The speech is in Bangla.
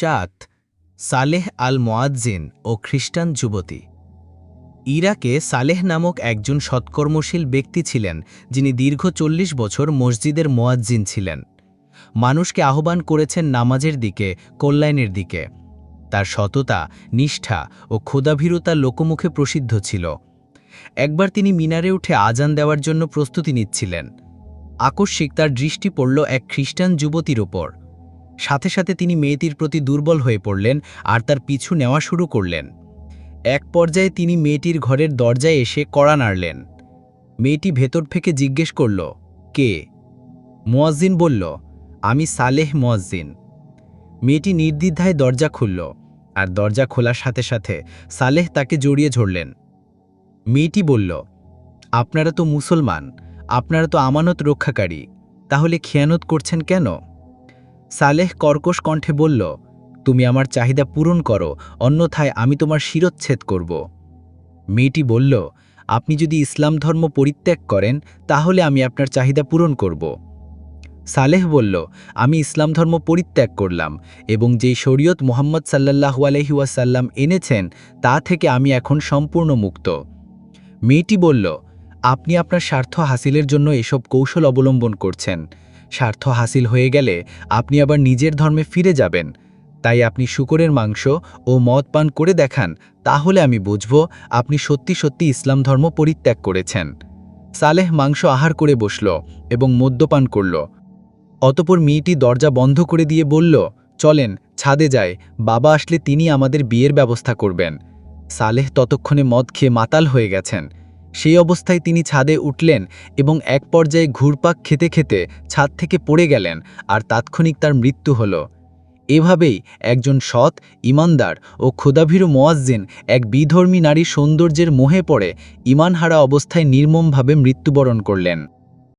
নাজাত, সালেহ আল মুয়াজ্জিন ও খ্রিস্টান যুবতী। ইরাকে সালেহ নামক একজন সৎকর্মশীল ব্যক্তি ছিলেন, যিনি দীর্ঘ ৪০ বছর মসজিদের মুয়াজ্জিন ছিলেন। মানুষকে আহ্বান করেছেন নামাজের দিকে, কল্যাণের দিকে। তার সততা, নিষ্ঠা ও ক্ষুধাভীরতা লোকমুখে প্রসিদ্ধ ছিল। একবার তিনি মিনারে উঠে আজান দেওয়ার জন্য প্রস্তুতি নিচ্ছিলেন। আকস্মিক তার দৃষ্টি পড়ল এক খ্রিস্টান যুবতীর ওপর। সাথে সাথে তিনি মেয়েটির প্রতি দুর্বল হয়ে পড়লেন আর তার পিছু নেওয়া শুরু করলেন। এক পর্যায়ে তিনি মেয়েটির ঘরের দরজায় এসে কড়া নাড়লেন। মেয়েটি ভেতর থেকে জিজ্ঞেস করল, কে? মুয়াজ্জিন বলল, আমি সালেহ মুয়াজ্জিন। মেয়েটি নির্দ্বিধায় দরজা খুলল, আর দরজা খোলার সাথে সাথে সালেহ তাকে জড়িয়ে ধরলেন। মেয়েটি বলল, আপনারা তো মুসলমান, আপনারা তো আমানত রক্ষাকারী, তাহলে খেয়ানত করছেন কেন? সালেহ কর্কশ কণ্ঠে বলল, তুমি আমার চাহিদা পূরণ করো, অন্যথায় আমি তোমার শিরচ্ছেদ করব। মেয়েটি বলল, আপনি যদি ইসলাম ধর্ম পরিত্যাগ করেন তাহলে আমি আপনার চাহিদা পূরণ করব। সালেহ বলল, আমি ইসলাম ধর্ম পরিত্যাগ করলাম এবং যেই শরীয়ত মুহাম্মদ সাল্লাল্লাহু আলাইহি ওয়াসাল্লাম এনেছেন তা থেকে আমি এখন সম্পূর্ণ মুক্ত। মেয়েটি বলল, আপনি আপনার স্বার্থ হাসিলের জন্য এসব কৌশল অবলম্বন করছেন। স্বার্থ হাসিল হয়ে গেলে আপনি আবার নিজের ধর্মে ফিরে যাবেন। তাই আপনি শূকরের মাংস ও মদ পান করে দেখান, তাহলে আমি বুঝব আপনি সত্যি সত্যি ইসলাম ধর্ম পরিত্যাগ করেছেন। সালেহ মাংস আহার করে বসল এবং মদ্যপান করল। অতঃপর মেয়েটি দরজা বন্ধ করে দিয়ে বলল, চলেন ছাদে যায়, বাবা আসলে তিনি আমাদের বিয়ের ব্যবস্থা করবেন। সালেহ ততক্ষণে মদ খেয়ে মাতাল হয়ে গেছেন। সেই অবস্থায় তিনি ছাদে উঠলেন এবং এক পর্যায়ে ঘুরপাক খেতে খেতে ছাদ থেকে পড়ে গেলেন, আর তাৎক্ষণিক তার মৃত্যু হল। এভাবেই একজন সৎ, ইমানদার ও ক্ষুধাভীরু মুয়াজ্জিন এক বিধর্মী নারীর সৌন্দর্যের মোহে পড়ে ইমানহারা অবস্থায় নির্মমভাবে মৃত্যুবরণ করলেন।